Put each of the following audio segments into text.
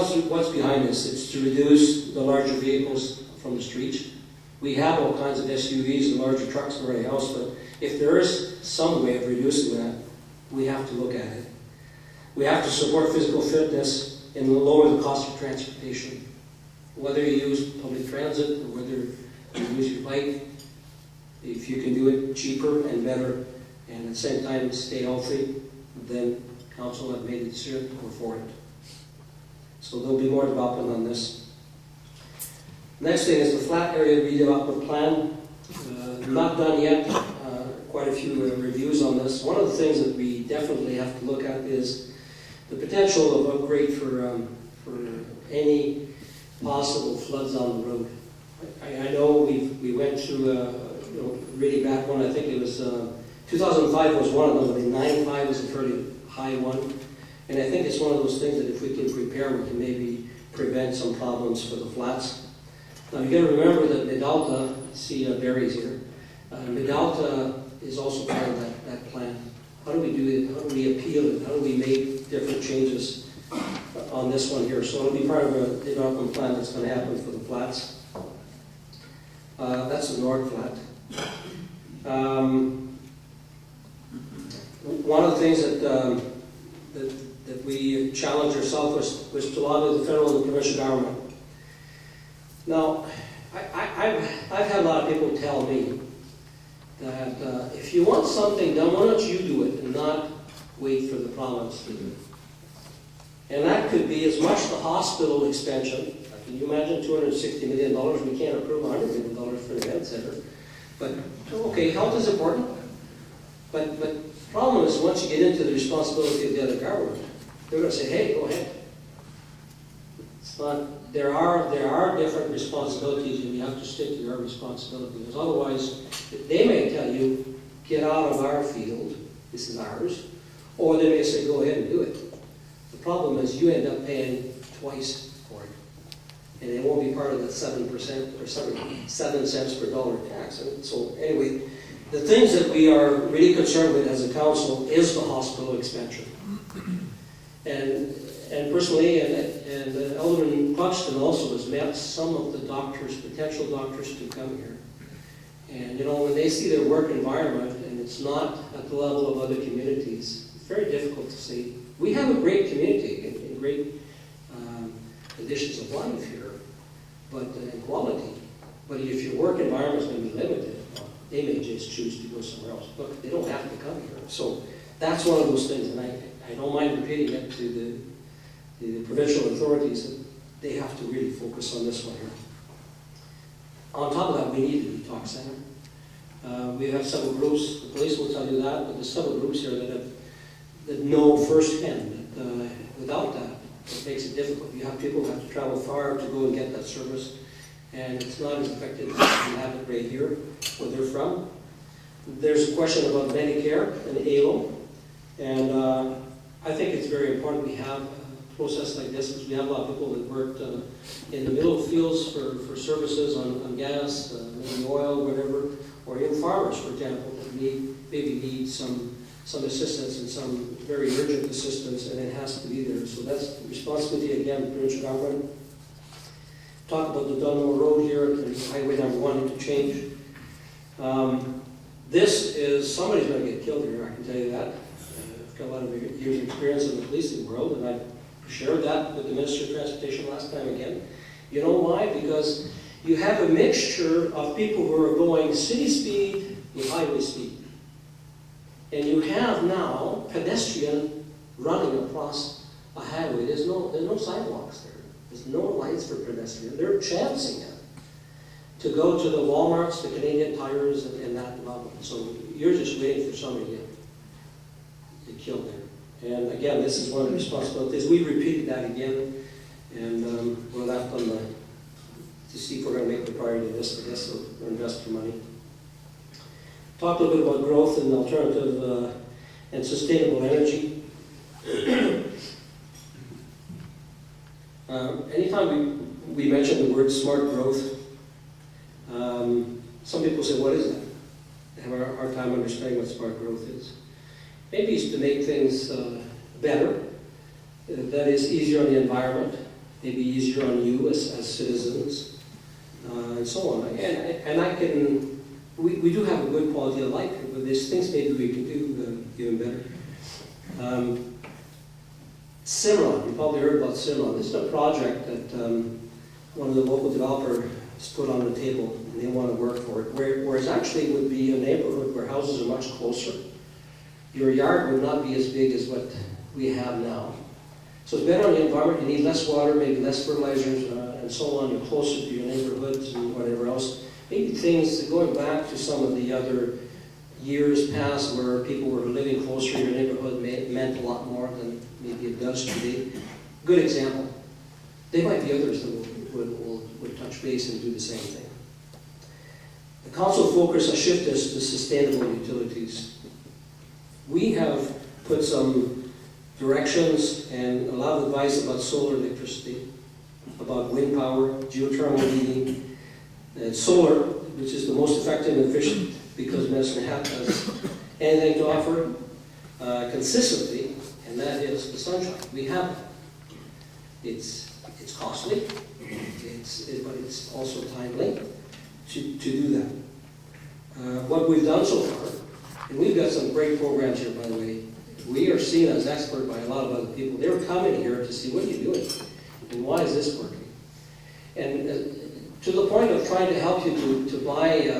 what's behind this? It's to reduce the larger vehicles from the streets. We have all kinds of SUVs and larger trucks around the house, but if there is some way of reducing that, we have to look at it. We have to support physical fitness and lower the cost of transportation. Whether you use public transit or whether you use your bike, if you can do it cheaper and better and at the same time stay healthy, then council have made a decision to go for it. So there'll be more development on this. Next thing is the flat area redevelopment plan. Not done yet. Quite a few reviews on this. One of the things that we definitely have to look at is the potential of upgrade for any possible floods on the road. I know we went through really bad one. I think it was 2005 was one of them. I mean, 95 was a fairly high one. And I think it's one of those things that if we can prepare, we can maybe prevent some problems for the flats. Now you got to remember that Medalta, see Barry's here, Medalta is also part of that plan. How do we do it? How do we appeal it? How do we make different changes on this one here? So it'll be part of a development plan that's going to happen for the flats. That's the North Flat. One of the things that we challenged ourselves was to lobby the federal and the provincial government. Now, I've had a lot of people tell me that if you want something done, why don't you do it and not wait for the province to do it? And that could be as much the hospital expansion. Can you imagine $260 million? We can't approve $100 million for the health center. But, okay, health is important. But the problem is once you get into the responsibility of the other government, they're going to say, hey, go ahead. It's not, there are different responsibilities and you have to stick to your responsibilities. Otherwise, they may tell you, get out of our field, this is ours, or they may say, go ahead and do it. The problem is you end up paying twice for it. And it won't be part of the 7% or 7 cents per dollar tax. And so anyway, the things that we are really concerned with as a council is the hospital expansion. And personally, and Alderman Cluxton also has met some of the doctors, potential doctors to come here. And when they see their work environment and it's not at the level of other communities, it's very difficult to see. We have a great community and great conditions of life here, but and quality. But if your work environment is going to be limited, they may just choose to go somewhere else. But they don't have to come here. So that's one of those things, and I don't mind repeating it to the provincial authorities that they have to really focus on this one here. On top of that, we need a detox center. We have several groups, the police will tell you that, but there's several groups here that know firsthand that without that, it makes it difficult. You have people who have to travel far to go and get that service, and it's not as effective as you have it right here, where they're from. There's a question about Medicare and ALO, and I think it's very important we have a process like this because we have a lot of people that worked in the middle fields for services on gas, maybe oil, whatever, or even farmers, for example, that maybe need some assistance and some very urgent assistance, and it has to be there. So that's the responsibility, again, of the provincial government. Talk about the Dunmore Road here, and highway number 1 to change. This is, somebody's going to get killed here, I can tell you that. I've got a lot of years of experience in the policing world, and I shared that with the Minister of Transportation last time again. You know why? Because you have a mixture of people who are going city speed with highway speed. And you have now pedestrian running across a highway. There's no sidewalks there. There's no lights for pedestrian. They're chancing it to go to the Walmarts, the Canadian Tires, and that level. So you're just waiting for somebody to get killed there. And again, this is one of the responsibilities. We repeated that again, and we're left on to see if we're going to make the priority of this, I guess, so we'll invest the money. Talk a little bit about growth and alternative and sustainable energy. Anytime we mention the word smart growth, some people say, what is that? They have a hard time understanding what smart growth is. Maybe it's to make things better, that is easier on the environment, maybe easier on you as citizens, and so on. And we do have a good quality of life, but there's things maybe we can do even better. Cimarron, you probably heard about Cimarron. This is a project that one of the local developers put on the table, and they want to work for it. Whereas actually would be a neighborhood where houses are much closer. Your yard would not be as big as what we have now. So it's better on the environment. You need less water, maybe less fertilizers, and so on. You're closer to your neighborhoods and whatever else. Maybe things, going back to some of the other years past where people were living closer to your neighborhood meant a lot more than maybe it does today. Good example. There might be others that would touch base and do the same thing. The council focus, a shift is to sustainable utilities. We have put some directions and a lot of advice about solar electricity, about wind power, geothermal heating, and solar, which is the most effective and efficient because Medicine Hat has anything to offer consistently, and that is the sunshine. We have it. It's costly, but it's also timely to do that. What we've done so far, and we've got some great programs here, by the way. We are seen as expert by a lot of other people. They're coming here to see what you're doing and why is this working. And to the point of trying to help you to buy,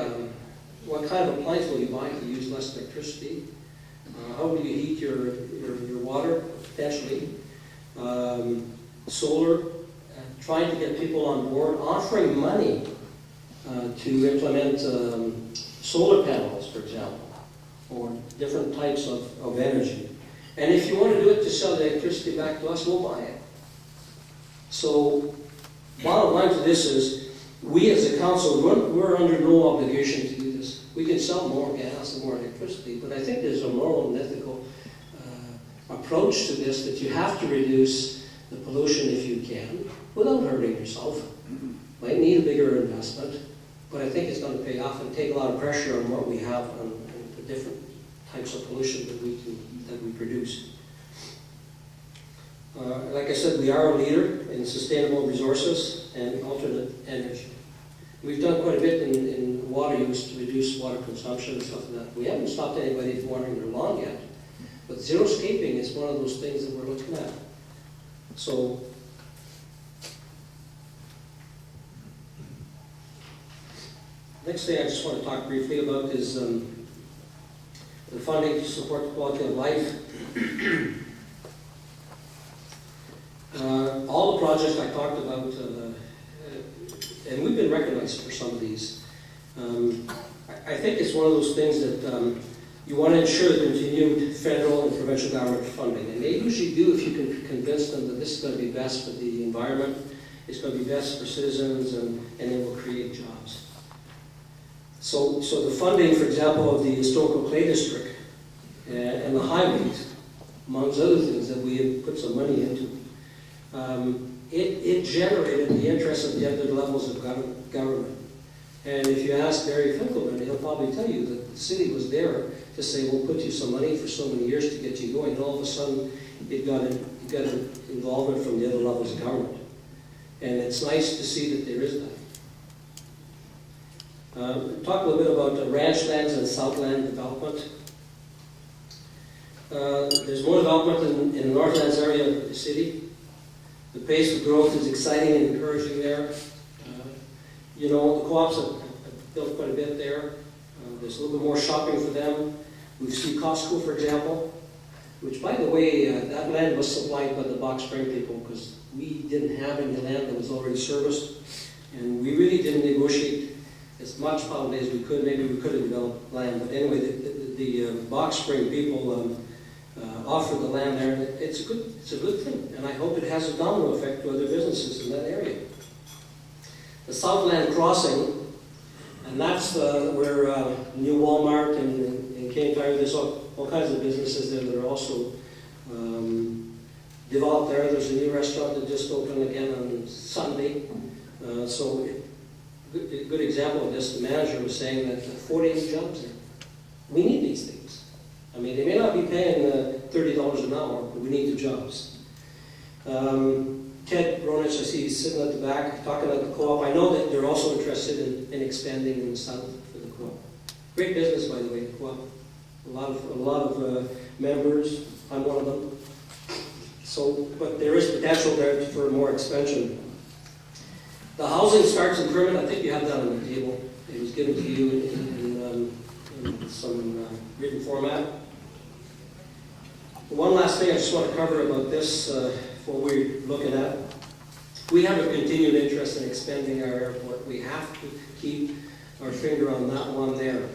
what kind of appliance will you buy to use less electricity? How will you heat your water, potentially? Solar, trying to get people on board, offering money to implement solar panels, for example, or different types of energy. And if you want to do it to sell the electricity back to us, we'll buy it. So, bottom line to this is, we as a council, we're under no obligation to do this. We can sell more gas and more electricity, but I think there's a moral and ethical approach to this that you have to reduce the pollution if you can, without hurting yourself. Might need a bigger investment, but I think it's going to pay off and take a lot of pressure on what we have on the different types of pollution that we produce. Like I said, we are a leader in sustainable resources and alternate energy. We've done quite a bit in water use to reduce water consumption and stuff like that. We haven't stopped anybody from watering their lawn yet, but zero-scaping is one of those things that we're looking at. So, next thing I just want to talk briefly about is the funding to support the quality of life. All the projects I talked about, and we've been recognized for some of these. I think it's one of those things that you want to ensure continued federal and provincial government funding. And they usually do if you can convince them that this is going to be best for the environment, it's going to be best for citizens, and it will create jobs. So the funding, for example, of the historical clay district and the highways, amongst other things that we have put some money into, it generated the interest of the other levels of government. And if you ask Barry Finkelman, he'll probably tell you that the city was there to say, we'll put you some money for so many years to get you going, and all of a sudden it got an involvement from the other levels of government. And it's nice to see that there is that. Talk a little bit about ranch lands and southland development. There's more development in the Northlands area of the city. The pace of growth is exciting and encouraging there. The co-ops have built quite a bit there. There's a little bit more shopping for them. We see Costco, for example, which, by the way, that land was supplied by the Box Spring people because we didn't have any land that was already serviced, and we really didn't negotiate as much probably as we could. Maybe we could have developed land, but anyway, the Box Spring people offered the land there, and it's a good thing, and I hope it has a domino effect to other businesses in that area. The Southland Crossing, and that's where new Walmart and Cane Tire, there's all kinds of businesses there that are also developed there. There's a new restaurant that just opened again on Sunday. So a good example of this, the manager was saying that 48 jobs there. We need these things. I mean, they may not be paying $30 an hour, but we need the jobs. Ted Ronich, I see he's sitting at the back talking about the co-op. I know that they're also interested in expanding in the south for the co-op. Great business, by the way, the co-op. A lot of members. I'm one of them. So, but there is potential there for more expansion. The housing starts and permit, I think you have that on the table. It was given to you in some written format. One last thing I just want to cover about this, what we're looking at. We have a continued interest in expanding our airport. We have to keep our finger on that one there.